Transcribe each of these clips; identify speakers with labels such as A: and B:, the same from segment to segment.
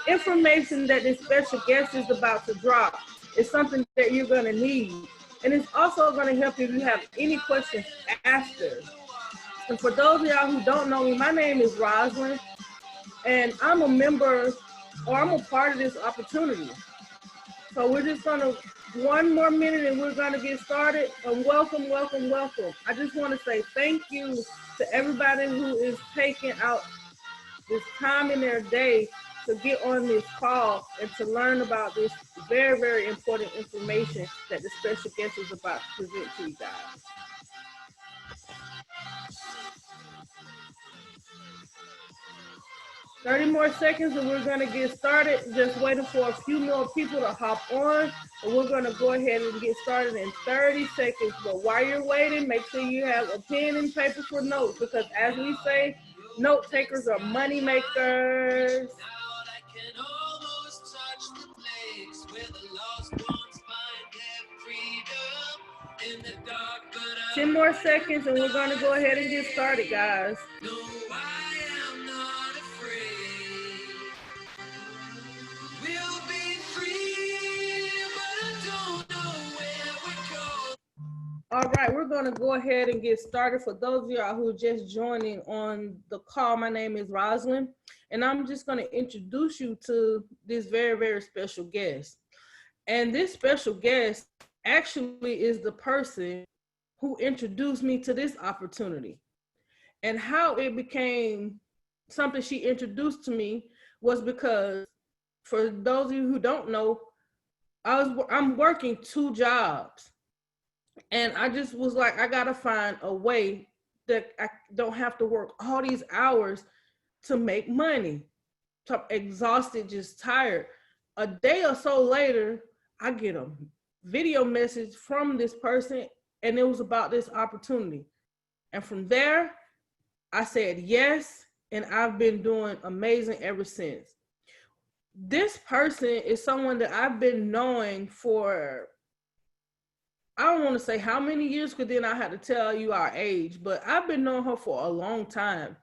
A: information that this special guest is about to drop is something that you're going to need. And it's also going to help you if you have any questions after. And for those of y'all who don't know me, my name is Rosalind, and I'm a member, or I'm a part of this opportunity. So we're just going to, one more minute and we're going to get started. And welcome, welcome, welcome. I just want to say thank you to everybody who is taking out this time in their day to get on this call and to learn about this very, very important information that the special guest is about to present to you guys. Thirty more seconds and we're going to get started. Just waiting for a few more people to hop on. And we're going to go ahead and get started in 30 seconds. But while you're waiting, make sure you have a pen and paper for notes, because as we say, note takers are money makers. 10 more seconds and we're going to go ahead and get started, guys. All right, we're going to go ahead and get started. For those of y'all who are just joining on the call, my name is Rosalind, and I'm just going to introduce you to this very, very special guest. And this special guest actually is the person who introduced me to this opportunity. And how it became something she introduced to me was because, for those of you who don't know, I'm working 2 jobs. And I just was like, I gotta find a way that I don't have to work all these hours to make money. So I'm exhausted, just tired. A day or so later, I get a video message from this person, and it was about this opportunity. And from there, I said yes, and I've been doing amazing ever since. This person is someone that I've been knowing for, I don't want to say how many years, because then I had to tell you our age, but I've been knowing her for a long time.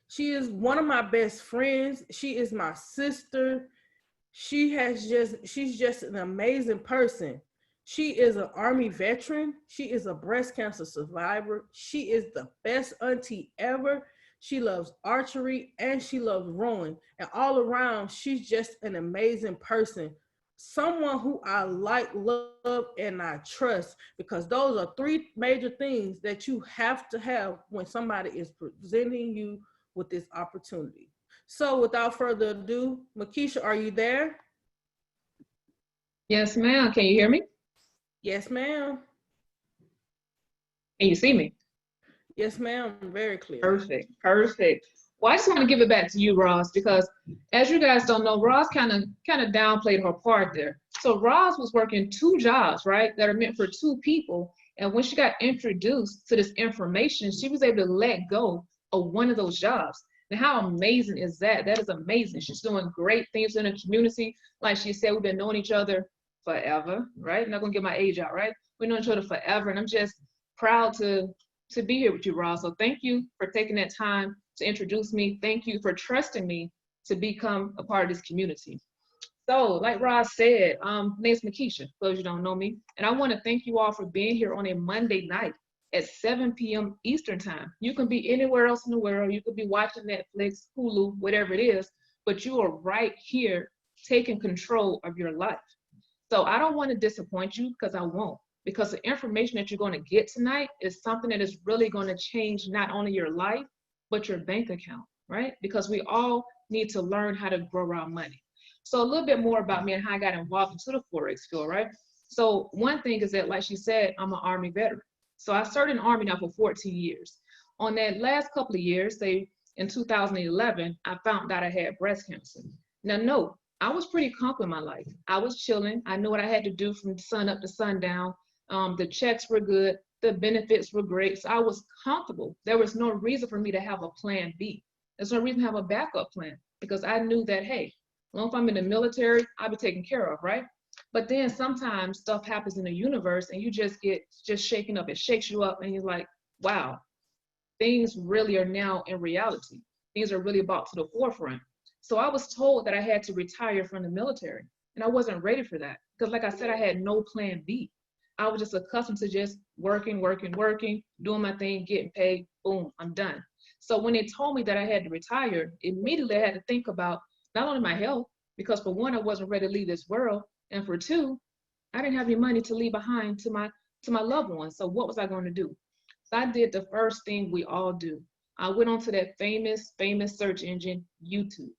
A: She is one of my best friends. She is my sister. She's just an amazing person. She is an Army veteran. She is a breast cancer survivor. She is the best auntie ever. She loves archery and she loves rowing. And all around, she's just an amazing person. Someone who I like, love, and I trust, because those are 3 major things that you have to have when somebody is presenting you with this opportunity. So without further ado, Makisha, are you there?
B: Yes, ma'am. Can you hear me?
A: Yes, ma'am.
B: Can you see me?
A: Yes, ma'am. Very clear.
B: Perfect. Perfect. Well, I just want to give it back to you, Ross, because as you guys don't know, Ross kind of downplayed her part there. So Ross was working 2 jobs, right, that are meant for 2 people. And when she got introduced to this information, she was able to let go of one of those jobs. Now, how amazing is that? That is amazing. She's doing great things in the community. Like she said, we've been knowing each other forever, right? I'm not going to get my age out, right? We've known each other forever. And I'm just proud to be here with you, Ross. So thank you for taking that time to introduce me. Thank you for trusting me to become a part of this community. So like Ross said, name's Makisha, for those you don't know me. And I want to thank you all for being here on a Monday night at 7 p.m. Eastern time. You can be anywhere else in the world. You could be watching Netflix, Hulu, whatever it is, but you are right here taking control of your life. So I don't want to disappoint you, because I won't. Because the information that you're going to get tonight is something that is really going to change not only your life, but your bank account, right? Because we all need to learn how to grow our money. So a little bit more about me and how I got involved into the Forex field, right? So one thing is that, like she said, I'm an Army veteran. So I served in the Army now for 14 years. On that last couple of years, say in 2011, I found out I had breast cancer. Now, no, I was pretty comfortable in my life. I was chilling. I knew what I had to do from sun up to sundown. The checks were good. The benefits were great. So I was comfortable. There was no reason for me to have a plan B. There's no reason to have a backup plan, because I knew that, hey, as long as I'm in the military, I'll be taken care of, right? But then sometimes stuff happens in the universe and you just get shaken up. It shakes you up and you're like, wow, things really are now in reality. Things are really brought to the forefront. So I was told that I had to retire from the military, and I wasn't ready for that because, like I said, I had no plan B. I was just accustomed to just working, working, working, doing my thing, getting paid, boom, I'm done. So when they told me that I had to retire, immediately I had to think about not only my health, because for one, I wasn't ready to leave this world, and for two, I didn't have any money to leave behind to my loved ones. So what was I going to do? So I did the first thing we all do. I went onto that famous search engine, YouTube.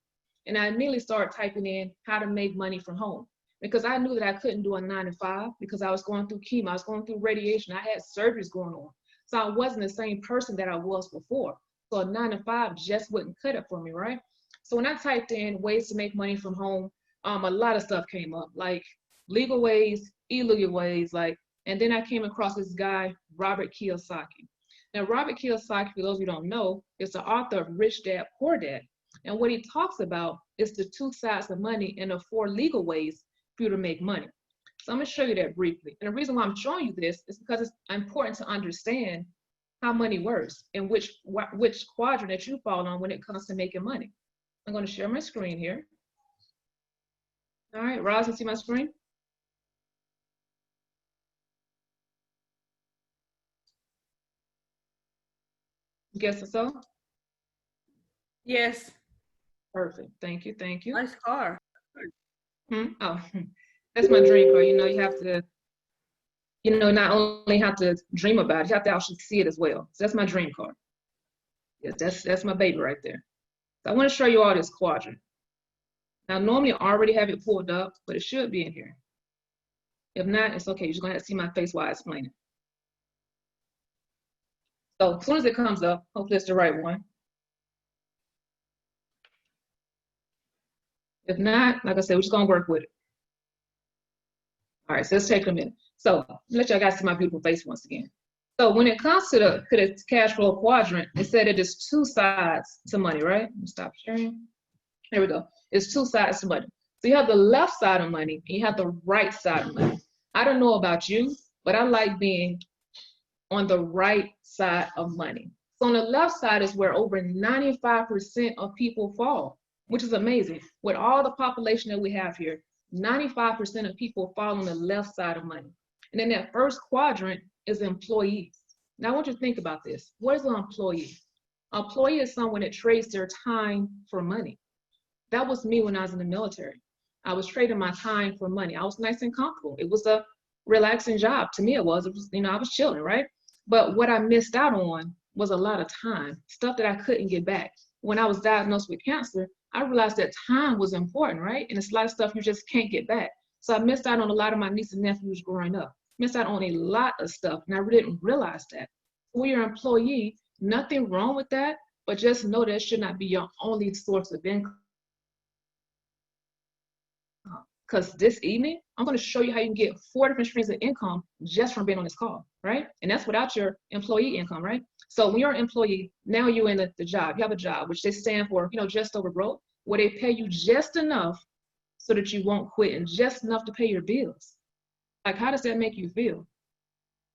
B: And I immediately started typing in how to make money from home because I knew that I couldn't do a 9 to 5 because I was going through chemo, I was going through radiation, I had surgeries going on. So I wasn't the same person that I was before. So a 9 to 5 just wouldn't cut it for me, right? So when I typed in ways to make money from home, a lot of stuff came up, like legal ways, illegal ways, like, and then I came across this guy, Robert Kiyosaki. Now, Robert Kiyosaki, for those of you who don't know, is the author of Rich Dad, Poor Dad. And what he talks about is the 2 sides of money and the 4 legal ways for you to make money. So I'm going to show you that briefly. And the reason why I'm showing you this is because it's important to understand how money works and which quadrant that you fall on when it comes to making money. I'm going to share my screen here. All right, Roz, you see my screen? Guess so?
A: Yes.
B: Perfect. Thank you. Thank you.
A: Nice car.
B: Oh, that's my dream car. You know, you have to, not only have to dream about it, you have to actually see it as well. So that's my dream car. Yes, that's my baby right there. So I want to show you all this quadrant. Now, normally I already have it pulled up, but it should be in here. If not, it's okay. You're just going to have to see my face while I explain it. So as soon as it comes up, hopefully it's the right one. If not, like I said, we're just going to work with it. All right, so let's take a minute. So let y'all guys see my beautiful face once again. So when it comes to the cash flow quadrant, it said it is 2 sides to money, right? Let me stop sharing. There we go. It's 2 sides to money. So you have the left side of money and you have the right side of money. I don't know about you, but I like being on the right side of money. So on the left side is where over 95% of people fall, which is amazing. With all the population that we have here, 95% of people fall on the left side of money. And then that first quadrant is employees. Now I want you to think about this. What is an employee? An employee is someone that trades their time for money. That was me when I was in the military. I was trading my time for money. I was nice and comfortable. It was a relaxing job. To me, it was, I was chilling, right? But what I missed out on was a lot of time, stuff that I couldn't get back. When I was diagnosed with cancer, I realized that time was important, right? And it's a lot of stuff you just can't get back. So I missed out on a lot of my nieces and nephews growing up. Missed out on a lot of stuff, and I didn't realize that. When you're an employee, nothing wrong with that, but just know that it should not be your only source of income. Because this evening, I'm going to show you how you can get 4 different streams of income just from being on this call, right? And that's without your employee income, right? So when you're an employee, now you're in the job. You have a job, which they stand for, just over broke, where they pay you just enough so that you won't quit and just enough to pay your bills. Like, how does that make you feel?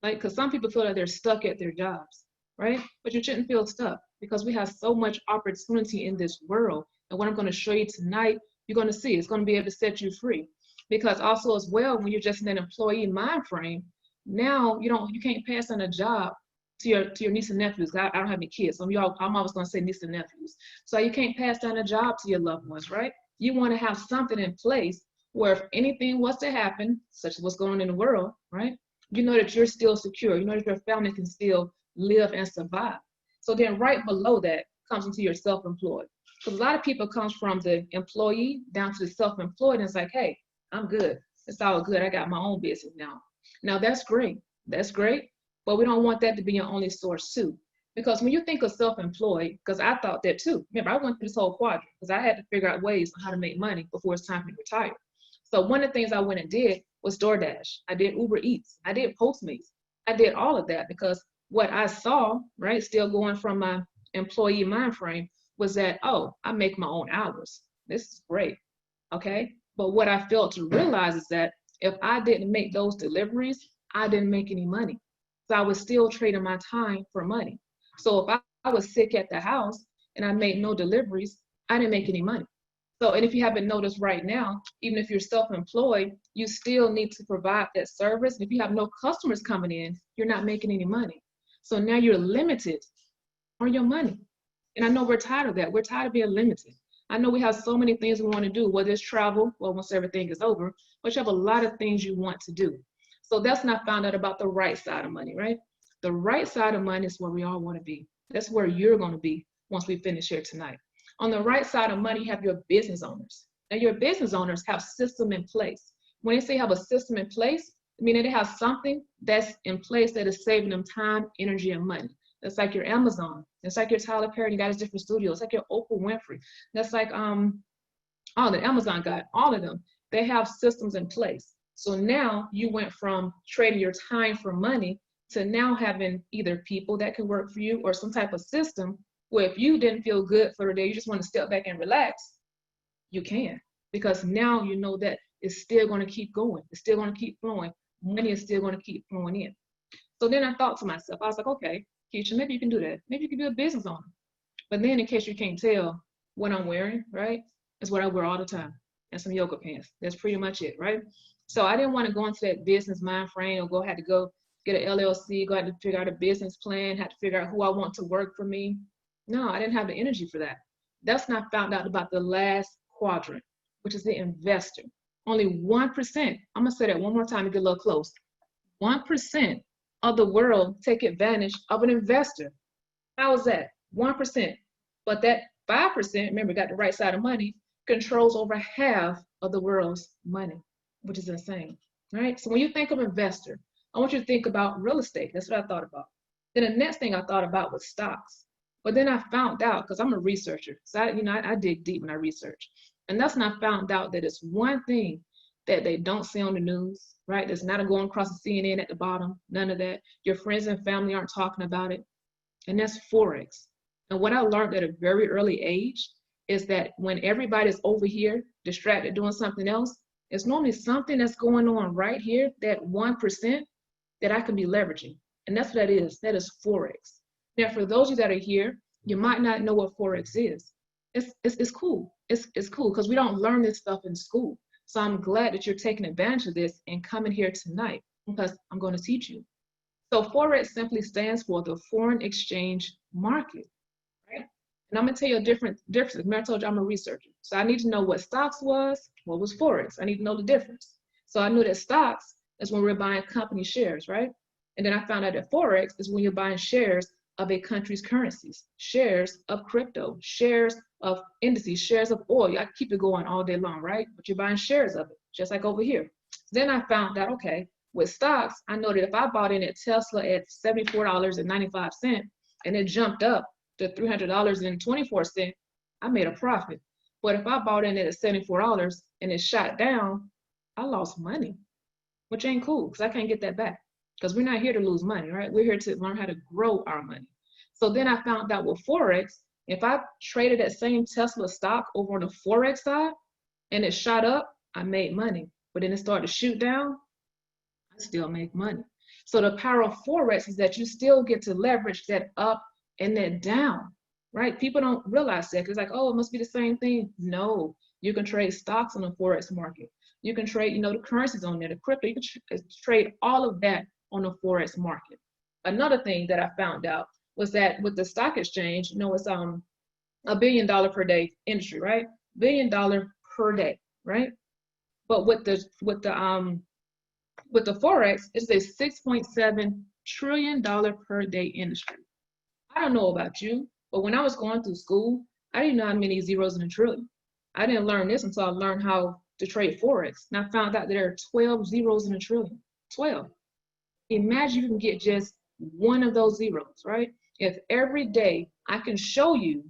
B: Like, because some people feel like they're stuck at their jobs, right? But you shouldn't feel stuck because we have so much opportunity in this world. And what I'm going to show you tonight, you're going to see it's going to be able to set you free. Because also as well, when you're just in an employee mind frame, now you can't pass on a job to your niece and nephews. I don't have any kids, so I'm always going to say niece and nephews. So you can't pass down a job to your loved ones, right? You want to have something in place where if anything was to happen, such as what's going on in the world, right? You know that you're still secure. You know that your family can still live and survive. So then right below that comes into your self-employed. Because a lot of people comes from the employee down to the self-employed and it's like, hey, I'm good. It's all good. I got my own business now. Now that's great. That's great. But we don't want that to be your only source too. Because when you think of self-employed, because I thought that too. Remember, I went through this whole quadrant because I had to figure out ways on how to make money before it's time for me to retire. So one of the things I went and did was DoorDash. I did Uber Eats. I did Postmates. I did all of that because what I saw, right, still going from my employee mind frame was that, oh, I make my own hours. This is great, okay? But what I failed to realize is that if I didn't make those deliveries, I didn't make any money. So I was still trading my time for money. So if I was sick at the house and I made no deliveries, I didn't make any money. So, and if you haven't noticed right now, even if you're self-employed, you still need to provide that service. And if you have no customers coming in, you're not making any money. So now you're limited on your money. And I know we're tired of that. We're tired of being limited. I know we have so many things we want to do, whether it's travel, well, once everything is over, but you have a lot of things you want to do. So that's when I found out about the right side of money, right? The right side of money is where we all want to be. That's where you're going to be once we finish here tonight. On the right side of money, you have your business owners. Now, your business owners have system in place. When they say have a system in place, meaning they have something that's in place that is saving them time, energy, and money. That's like your Amazon. That's like your Tyler Perry, you got his different studios. It's like your Oprah Winfrey. That's like all the Amazon guy, all of them. They have systems in place. So now you went from trading your time for money to now having either people that can work for you or some type of system where if you didn't feel good for the day, you just want to step back and relax, you can. Because now you know that it's still going to keep going. It's still going to keep flowing. Money is still going to keep flowing in. So then I thought to myself, I was like, okay, Keisha, maybe you can do that. Maybe you can be a business owner. But then in case you can't tell, what I'm wearing, right, is what I wear all the time. And some yoga pants. That's pretty much it, right? So I didn't want to go into that business mind frame or had to go get an LLC, go had to figure out a business plan, had to figure out who I want to work for me. No, I didn't have the energy for that. That's when I found out about the last quadrant, which is the investor. Only 1%, I'm gonna say that one more time to get a little close. 1% of the world take advantage of an investor. How is that? 1%. But that 5%, remember, got the right side of money, controls over half of the world's money, which is insane, right? So when you think of investor, I want you to think about real estate. That's what I thought about. Then the next thing I thought about was stocks. But then I found out, because I'm a researcher, so I dig deep when I research. And that's when I found out that it's one thing that they don't see on the news, right? There's not a going across the CNN at the bottom, none of that. Your friends and family aren't talking about it. And that's Forex. And what I learned at a very early age is that when everybody's over here distracted doing something else, it's normally something that's going on right here, that 1% that I can be leveraging. And that's what that is. That is Forex. Now, for those of you that are here, you might not know what Forex is. It's cool. It's cool because we don't learn this stuff in school. So I'm glad that you're taking advantage of this and coming here tonight because I'm going to teach you. So Forex simply stands for the foreign exchange market, right? And I'm going to tell you a difference. Remember I told you I'm a researcher. So I need to know what stocks was, what was Forex. I need to know the difference. So I knew that stocks is when we're buying company shares, right? And then I found out that Forex is when you're buying shares of a country's currencies, shares of crypto, shares of indices, shares of oil. I keep it going all day long, right? But you're buying shares of it, just like over here. Then I found out, okay, with stocks, I know that if I bought in at Tesla at $74.95 and it jumped up to $300.24, I made a profit. But if I bought in at $74 and it shot down, I lost money, which ain't cool because I can't get that back. Because we're not here to lose money, right? We're here to learn how to grow our money. So then I found out with Forex, if I traded that same Tesla stock over on the Forex side and it shot up, I made money. But then it started to shoot down, I still make money. So the power of Forex is that you still get to leverage that up and that down, right? People don't realize that. It's like, oh, it must be the same thing. No, you can trade stocks on the Forex market. You can trade, the currencies on there, the crypto. You can trade all of that on the Forex market. Another thing that I found out was that with the stock exchange, it's $1 billion per day industry, right? $1 billion per day, right? But with the Forex, it's a $6.7 trillion per day industry. I don't know about you, but when I was going through school, I didn't know how many zeros in a trillion. I didn't learn this until I learned how to trade Forex. And I found out that there are 12 zeros in a trillion. 12. Imagine you can get just one of those zeros, right? If every day I can show you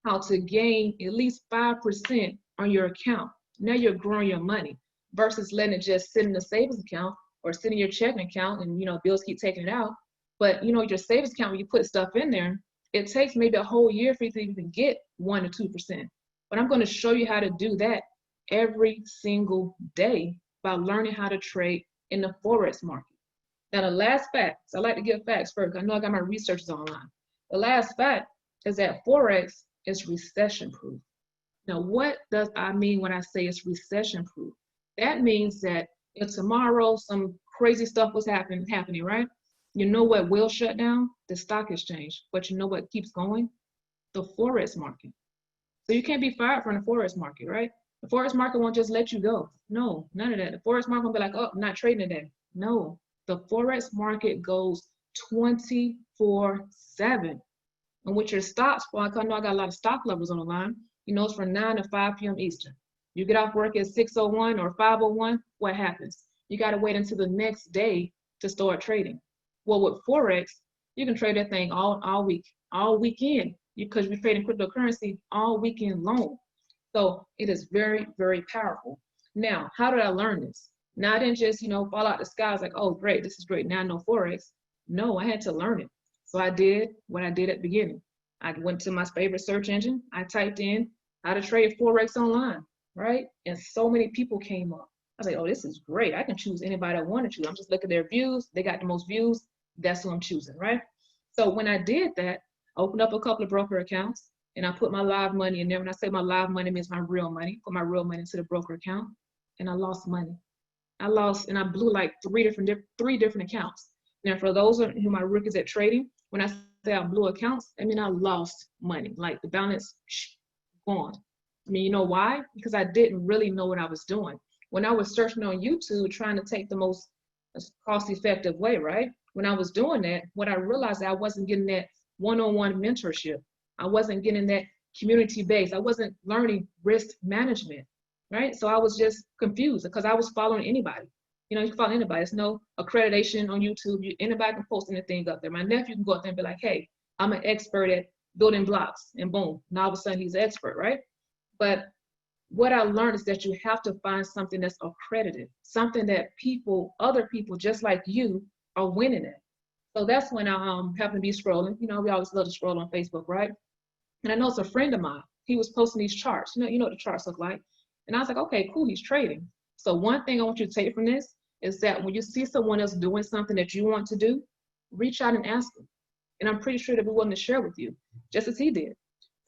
B: how to gain at least 5% on your account, now you're growing your money versus letting it just sit in the savings account or sit in your checking account and, bills keep taking it out. But, your savings account, when you put stuff in there, it takes maybe a whole year for you to even get 1 to 2%. But I'm going to show you how to do that every single day by learning how to trade in the Forex market. Now, the last fact, so I like to give facts first. I know I got my researchers online. The last fact is that Forex is recession proof. Now, what does I mean when I say it's recession proof? That means that if tomorrow some crazy stuff was happening, right? You know what will shut down? The stock exchange. But you know what keeps going? The Forex market. So you can't be fired from the Forex market, right? The Forex market won't just let you go. No, none of that. The Forex market will be like, oh, I'm not trading today. No, the Forex market goes 24/7. And with your stocks, well, I know I got a lot of stock lovers on the line. You know, it's from 9 to 5 p.m. Eastern. You get off work at 6:01 or 5:01, what happens? You got to wait until the next day to start trading. Well, with Forex, you can trade that thing all week, all weekend, because you're trading cryptocurrency all weekend long. So it is very, very powerful. Now, how did I learn this? Now, I didn't just, fall out the sky. I was like, oh, great, this is great. Now I know Forex. No, I had to learn it. So I did what I did at the beginning. I went to my favorite search engine. I typed in how to trade Forex online, right? And so many people came up. I was like, oh, this is great. I can choose anybody I want to choose. I'm just looking at their views. They got the most views. That's who I'm choosing, right? So when I did that, I opened up a couple of broker accounts and I put my live money in there. When I say my live money, means my real money. Put my real money into the broker account and I lost money. I lost and I blew like three different accounts. Now, for those who are rookies at trading, when I say I blew accounts, I mean I lost money. Like the balance gone. I mean, you know why? Because I didn't really know what I was doing. When I was searching on YouTube, trying to take the most cost-effective way, right? When I was doing that, what I realized I wasn't getting that one-on-one mentorship. I wasn't getting that community base. I wasn't learning risk management, right? So I was just confused because I was following anybody. You can follow anybody. There's no accreditation on YouTube. Anybody can post anything up there. My nephew can go up there and be like, hey, I'm an expert at building blocks, and boom, now all of a sudden he's an expert, right? But what I learned is that you have to find something that's accredited, something that other people just like you are winning at. So that's when I happened to be scrolling. We always love to scroll on Facebook, right? And I know it's a friend of mine. He was posting these charts. You know what the charts look like. And I was like, okay, cool, he's trading. So one thing I want you to take from this is that when you see someone else doing something that you want to do, reach out and ask them. And I'm pretty sure they'll be willing to share with you, just as he did.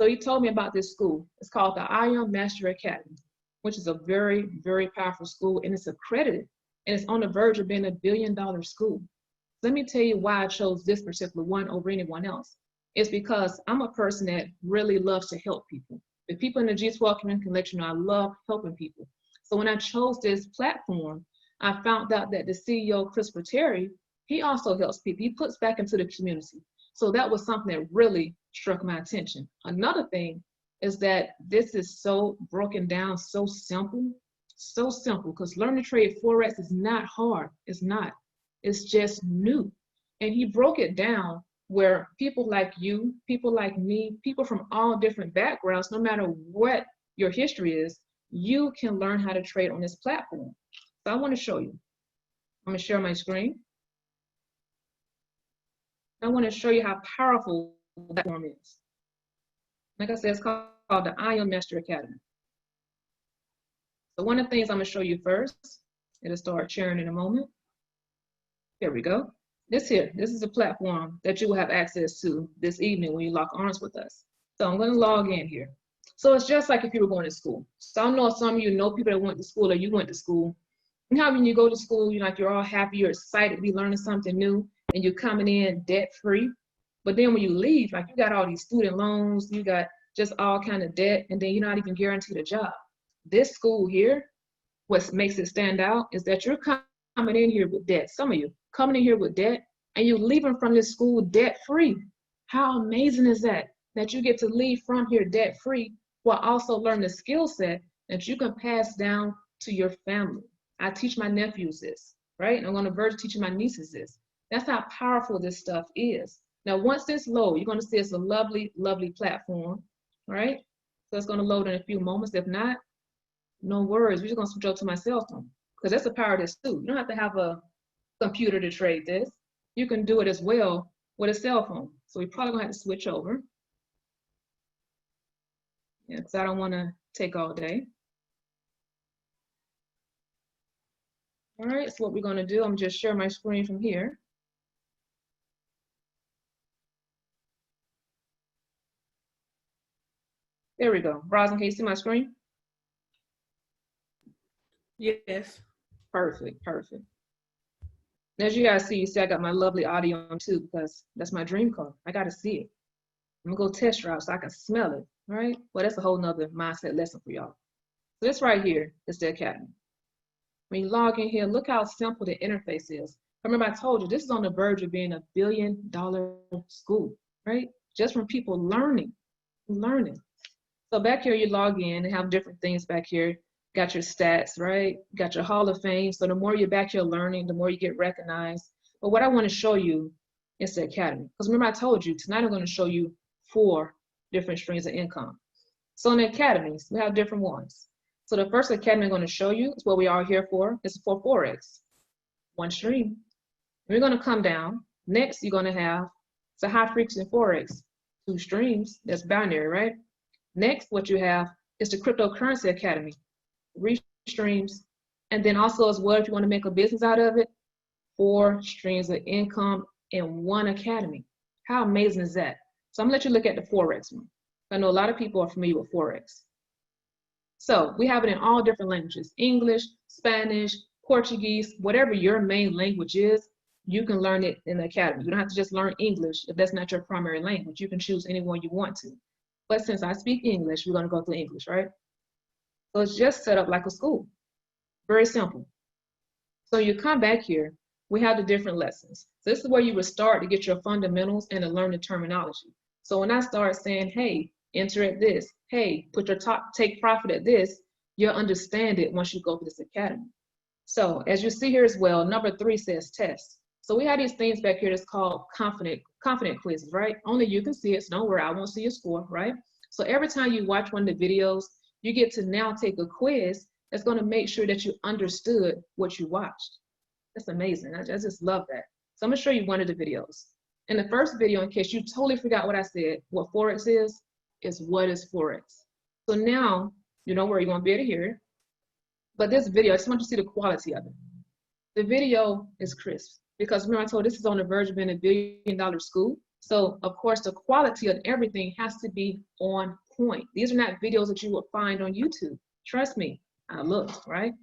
B: So he told me about this school. It's called the Ion Master Academy, which is a very, very powerful school, and it's accredited, and it's on the verge of being $1 billion school. Let me tell you why I chose this particular one over anyone else. It's because I'm a person that really loves to help people. The people in the G12 community can let you know I love helping people. So when I chose this platform, I found out that the CEO, Christopher Terry, he also helps people. He puts back into the community. So that was something that really struck my attention. Another thing is that this is so broken down, so simple, because learning to trade Forex is not hard. It's not. It's just new. And he broke it down where people like you, people like me, people from all different backgrounds, no matter what your history is, you can learn how to trade on this platform. So I want to show you. I'm going to share my screen. I want to show you how powerful the platform is. Like I said, it's called the Ion Master Academy. So one of the things I'm going to show you first, it'll start sharing in a moment. Here we go. This is a platform that you will have access to this evening when you lock arms with us. So I'm going to log in here. So it's just like if you were going to school. So I know some of you know people that went to school or you went to school. And how when you go to school, you're all happy, you're excited to be learning something new, and you're coming in debt-free. But then when you leave, you got all these student loans, you got just all kind of debt, and then you're not even guaranteed a job. This school here, what makes it stand out is that you're coming in here with debt. Some of you coming in here with debt, and you're leaving from this school debt-free. How amazing is that? That you get to leave from here debt-free while also learn the skill set that you can pass down to your family. I teach my nephews this, right? And I'm on the verge of teaching my nieces this. That's how powerful this stuff is. Now, once this loads, you're going to see it's a lovely, lovely platform, right? So it's going to load in a few moments. If not, no worries. We're just going to switch over to my cell phone because that's the power of this too. You don't have to have a computer to trade this. You can do it as well with a cell phone. So we're probably going to have to switch over. Yeah, because I don't want to take all day. All right, so what we're going to do, I'm just share my screen from here. There we go. Rosin, can you see my screen?
A: Yes.
B: Perfect, perfect. As you guys see, I got my lovely audio on too because that's my dream car. I got to see it. I'm gonna go test drive so I can smell it, all right? Well, that's a whole nother mindset lesson for y'all. So this right here is the academy. When you log in here, look how simple the interface is. Remember I told you, this is on the verge of being $1 billion school, right? Just from people learning. So back here, you log in and have different things back here. Got your stats, right? Got your Hall of Fame. So the more you're back here learning, the more you get recognized. But what I want to show you is the academy. Because remember I told you, tonight I'm going to show you 4 different streams of income. So in the academies, we have different ones. So the first academy I'm going to show you is what we are here for. It's for Forex, 1 stream. We're going to come down. Next, you're going to have the high frequency Forex, 2 streams. That's binary, right? Next, what you have is the cryptocurrency academy, 3 streams. And then also as well, if you want to make a business out of it, 4 streams of income in 1 academy. How amazing is that? So I'm going to let you look at the Forex one. I know a lot of people are familiar with Forex. So we have it in all different languages, English, Spanish, Portuguese, whatever your main language is, you can learn it in the academy. You don't have to just learn English if that's not your primary language. You can choose any one you want to. But since I speak English, we're going to go through English, right? So it's just set up like a school. Very simple. So you come back here, we have the different lessons. So this is where you would start to get your fundamentals and to learn the terminology. So when I start saying, hey, enter at this, hey, put your take profit at this, you'll understand it once you go through this academy. So as you see here as well, number 3 says test. So we have these things back here that's called confident quizzes, right? Only you can see it, so don't worry, I won't see your score, right? So every time you watch one of the videos, you get to now take a quiz that's going to make sure that you understood what you watched. That's amazing. I just love that. So I'm going to show you one of the videos. In the first video, in case you totally forgot what I said, what Forex is what is Forex. So now, you know where you won't be able to hear it. But this video, I just want you to see the quality of it. The video is crisp because remember I told you this is on the verge of being $1 billion school. So of course the quality of everything has to be on point. These are not videos that you will find on YouTube. Trust me, I looked, right?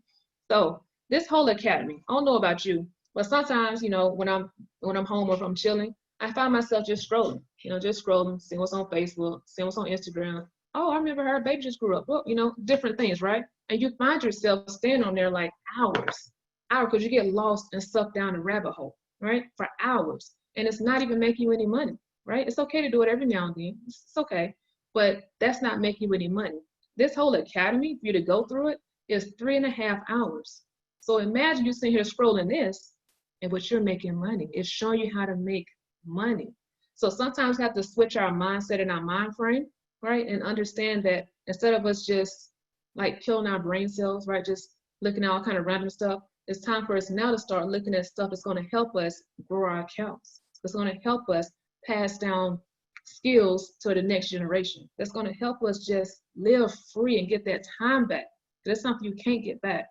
B: So this whole academy, I don't know about you, but sometimes, you know, when I'm home or if I'm chilling, I find myself just scrolling, just scrolling, seeing what's on Facebook, seeing what's on Instagram. Oh, I remember her baby just grew up. Well, different things, right? And you find yourself staying on there like hours, because you get lost and sucked down a rabbit hole, right? For hours. And it's not even making you any money, right? It's okay to do it every now and then. It's okay. But that's not making you any money. This whole academy, for you to go through it, is 3.5 hours. So imagine you sitting here scrolling this, and what you're making money. It's showing you how to make money. So sometimes we have to switch our mindset and our mind frame, right? And understand that instead of us just like killing our brain cells, right? Just looking at all kind of random stuff, it's time for us now to start looking at stuff that's going to help us grow our accounts. It's going to help us pass down skills to the next generation. That's going to help us just live free and get that time back. That's something you can't get back.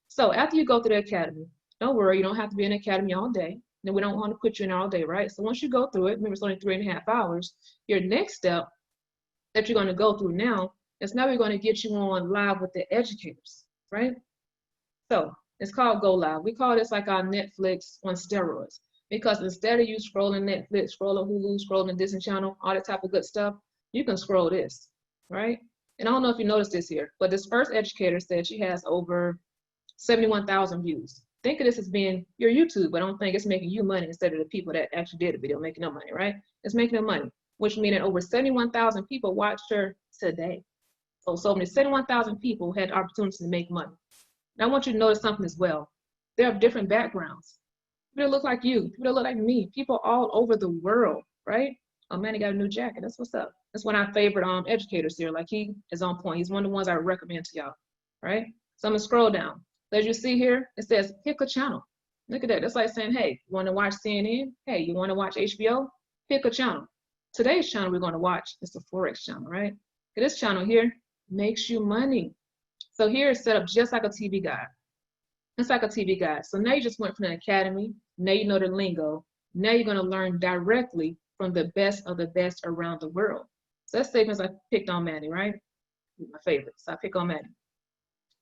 B: So after you go through the academy, don't worry, you don't have to be in the academy all day. And we don't want to put you in all day, right? So once you go through it, remember it's only 3.5 hours, your next step that you're going to go through now is now we're going to get you on live with the educators, right? So it's called Go Live. We call this like our Netflix on steroids because instead of you scrolling Netflix, scrolling Hulu, scrolling Disney Channel, all that type of good stuff, you can scroll this, right? And I don't know if you noticed this here, but this first educator said she has over 71,000 views. Think of this as being your YouTube, but I don't think it's making you money instead of the people that actually did the video making them money, right? It's making them money, which means that over 71,000 people watched her today. So many 71,000 people had the opportunity to make money. Now I want you to notice something as well. They have different backgrounds. People that look like you, people that look like me, people all over the world, right? Oh man, he got a new jacket. That's what's up. That's one of our favorite educators here. Like he is on point. He's one of the ones I recommend to y'all, right? So I'm gonna scroll down. As you see here, it says pick a channel. Look at that. That's like saying, hey, you want to watch CNN? Hey, you want to watch HBO? Pick a channel. Today's channel we're going to watch is the Forex channel, right? This channel here makes you money. So here it's set up just like a TV guide. It's like a TV guide. So now you just went from the academy. Now you know the lingo. Now you're going to learn directly from the best of the best around the world. So that's statements I picked on Manny, right? He's my favorite, so I pick on Manny.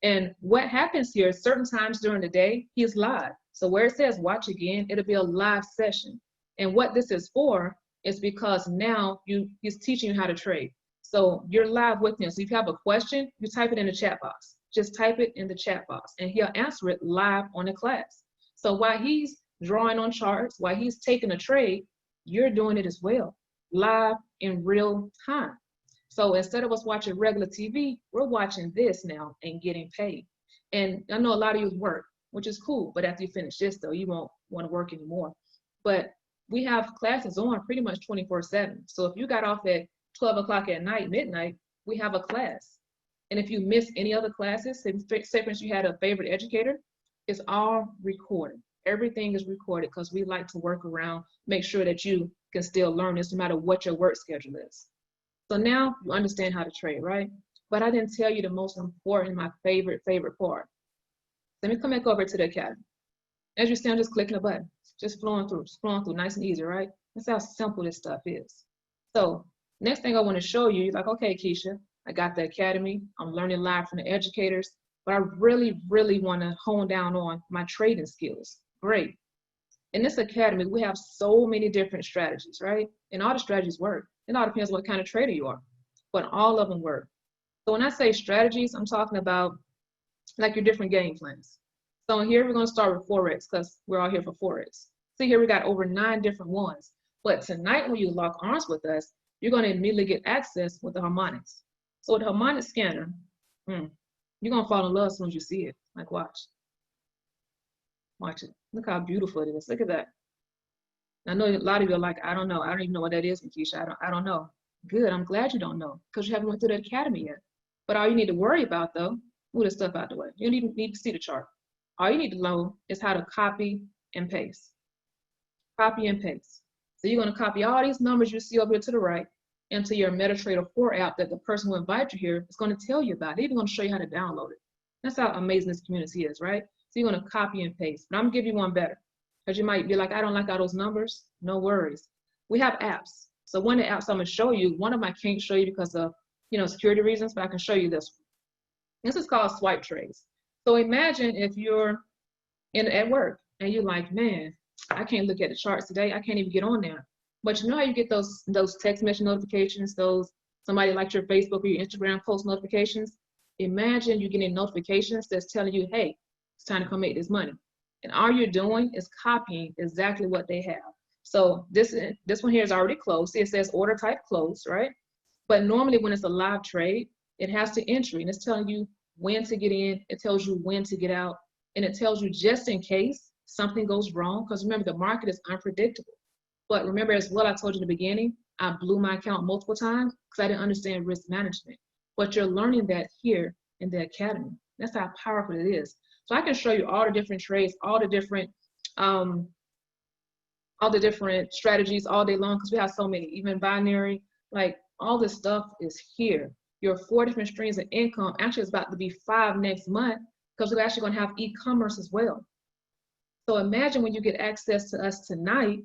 B: And what happens here, certain times during the day, he is live. So where it says watch again, it'll be a live session. And what this is for is because now he's teaching you how to trade. So you're live with him. So if you have a question, you type it in the chat box. Just type it in the chat box and he'll answer it live on the class. So while he's drawing on charts, while he's taking a trade, you're doing it as well, live in real time. So instead of us watching regular TV, we're watching this now and getting paid. And I know a lot of you work, which is cool, but after you finish this though, you won't want to work anymore. But we have classes on pretty much 24/7. So if you got off at 12 o'clock at night, midnight, we have a class. And if you miss any other classes, say for instance you had a favorite educator, it's all recorded. Everything is recorded because we like to work around, make sure that you can still learn this no matter what your work schedule is. So now you understand how to trade, right? But I didn't tell you the most important, my favorite part. Let me come back over to the academy. As you see, I'm just clicking a button, just flowing through, nice and easy, right? That's how simple this stuff is. So next thing I want to show you, you're like, okay, Keisha, I got the academy. I'm learning live from the educators, but I really, really want to hone down on my trading skills. Great. In this academy, we have so many different strategies, right? And all the strategies work. It all depends on what kind of trader you are, but all of them work. So when I say strategies, I'm talking about like your different game plans. So here we're going to start with Forex because we're all here for Forex. See here we got over 9 different ones. But tonight when you lock arms with us, you're going to immediately get access with the harmonics. So with the harmonic scanner, you're going to fall in love as soon as you see it. Like watch. Watch it. Look how beautiful it is. Look at that. I know a lot of you are like, I don't know. I don't even know what that is, Keisha. I don't know. Good. I'm glad you don't know because you haven't went through the academy yet. But all you need to worry about though, move this stuff out the way. You don't even need to see the chart. All you need to know is how to copy and paste. Copy and paste. So you're going to copy all these numbers you see over here to the right into your MetaTrader 4 app that the person who invited you here is going to tell you about. They're even going to show you how to download it. That's how amazing this community is, right? So you're going to copy and paste. But I'm going to give you one better. Because you might be like, I don't like all those numbers. No worries. We have apps. So one of the apps I'm going to show you, one of them I can't show you because of security reasons, but I can show you this one. This is called Swipe Trades. So imagine if you're at work and you're like, man, I can't look at the charts today. I can't even get on there. But you know how you get those text message notifications, those somebody liked your Facebook or your Instagram post notifications? Imagine you getting notifications that's telling you, hey, it's time to come make this money. And all you're doing is copying exactly what they have. So this one here is already closed. See, it says order type closed, right? But normally when it's a live trade, it has to entry and it's telling you when to get in, it tells you when to get out, and it tells you just in case something goes wrong, because remember the market is unpredictable. But remember as well, I told you in the beginning, I blew my account multiple times because I didn't understand risk management. But you're learning that here in the academy. That's how powerful it is. So I can show you all the different trades, all the different strategies all day long because we have so many, even binary, like all this stuff is here. Your 4 different streams of income, actually it's about to be 5 next month because we're actually going to have e-commerce as well. So imagine when you get access to us tonight,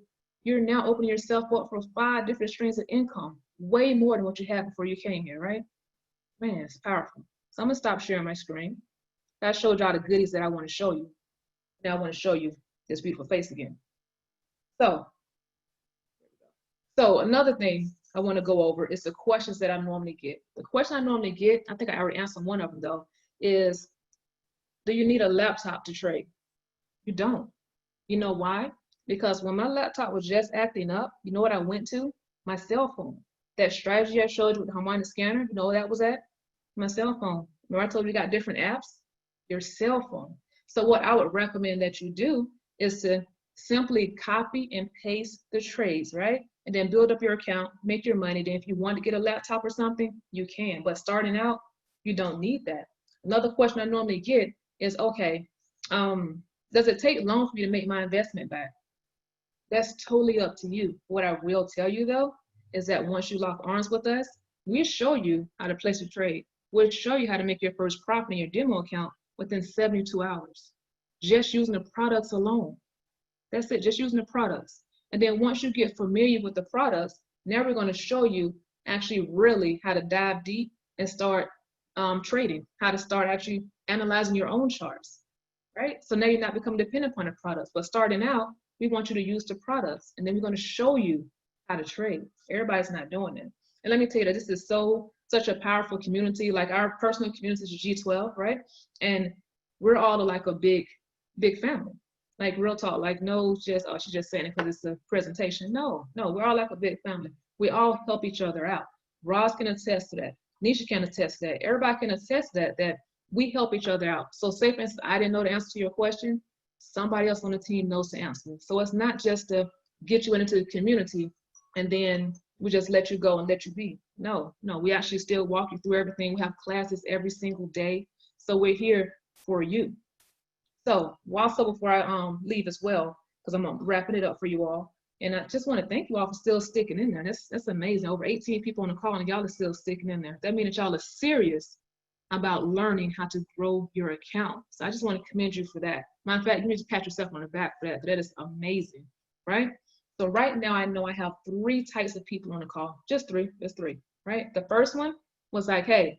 B: you're now opening yourself up for 5 different streams of income, way more than what you had before you came here, right? Man, it's powerful. So I'm gonna stop sharing my screen. I showed y'all the goodies that I want to show you. Now I want to show you this beautiful face again. So another thing I want to go over is the questions that I normally get. The question I normally get, I think I already answered one of them though, is do you need a laptop to trade? You don't. You know why? Because when my laptop was just acting up, you know what I went to? My cell phone. That strategy I showed you with the harmonic scanner, you know where that was at? My cell phone. Remember I told you got different apps? Your cell phone. So what I would recommend that you do is to simply copy and paste the trades, right? And then build up your account, make your money. Then if you want to get a laptop or something, you can. But starting out, you don't need that. Another question I normally get is, okay, does it take long for me to make my investment back? That's totally up to you. What I will tell you though, is that once you lock arms with us, we'll show you how to place a trade. We'll show you how to make your first profit in your demo account within 72 hours, just using the products alone. That's it, just using the products. And then once you get familiar with the products, now we're going to show you actually really how to dive deep and start trading, how to start actually analyzing your own charts, right? So now you're not becoming dependent upon the products, but starting out, we want you to use the products, and then we're going to show you how to trade. Everybody's not doing it. And let me tell you that this is such a powerful community. Like our personal community is G12, right? And we're all like a big family. Like real talk, like no just, oh, she's just saying it because it's a presentation. No, we're all like a big family. We all help each other out. Roz can attest to that. Nisha can attest to that. Everybody can attest to that we help each other out. So say for instance, I didn't know the answer to your question, somebody else on the team knows the answer. So it's not just to get you into the community and then we just let you go and let you be. No, we actually still walk you through everything. We have classes every single day. So we're here for you. So before I leave as well, because I'm wrapping it up for you all. And I just want to thank you all for still sticking in there. That's amazing. Over 18 people on the call and y'all are still sticking in there. That means that y'all are serious about learning how to grow your account. So I just want to commend you for that. Matter of fact, you need to pat yourself on the back for that. That is amazing, right? So right now I know I have 3 types of people on the call. Just 3, right? The first one was like, hey,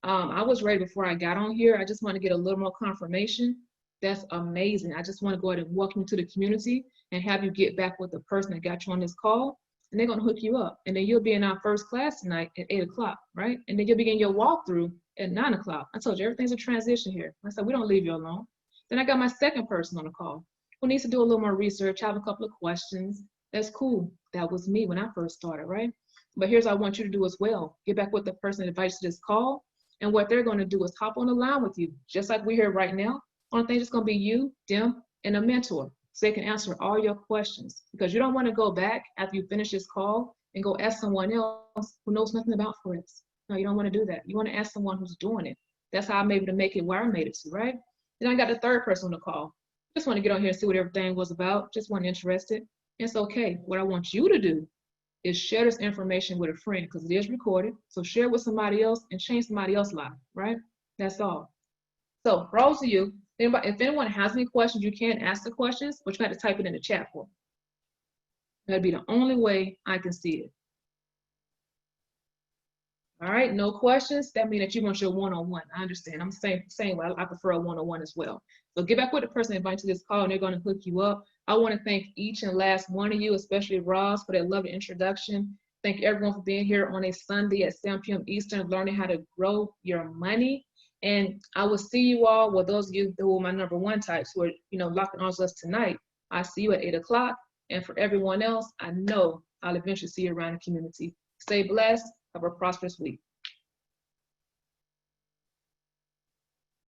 B: I was ready before I got on here. I just want to get a little more confirmation. That's amazing. I just want to go ahead and welcome you to the community and have you get back with the person that got you on this call. And they're going to hook you up. And then you'll be in our first class tonight at 8 o'clock, right? And then you'll begin your walkthrough at 9 o'clock. I told you, everything's a transition here. I said, we don't leave you alone. Then I got my second person on the call who needs to do a little more research, have a couple of questions. That's cool. That was me when I first started, right? But here's what I want you to do as well. Get back with the person that invites you to this call. And what they're going to do is hop on the line with you, just like we're here right now. Only thing is going to be you, them, and a mentor. So they can answer all your questions. Because you don't want to go back after you finish this call and go ask someone else who knows nothing about Forex. No, you don't want to do that. You want to ask someone who's doing it. That's how I'm able to make it where I made it to, right? Then I got the third person on the call. Just want to get on here and see what everything was about. Just wasn't interested. It's okay. What I want you to do is share this information with a friend because it is recorded. So share it with somebody else and change somebody else's life, right? That's all. So for all of you, if anyone has any questions, you can ask the questions, but you got to type it in the chat for me. That'd be the only way I can see it. All right, no questions. That means that you want your one-on-one. I understand. I'm saying well, I prefer a one-on-one as well. So get back with the person invited to this call, and they're going to hook you up. I want to thank each and last one of you, especially Roz, for that lovely introduction. Thank everyone for being here on a Sunday at 7 p.m. Eastern, learning how to grow your money. And I will see you all, well, those of you who are my number 1 types who are, locking arms with us tonight, I see you at 8 o'clock. And for everyone else, I know I'll eventually see you around the community. Stay blessed. Have a prosperous week.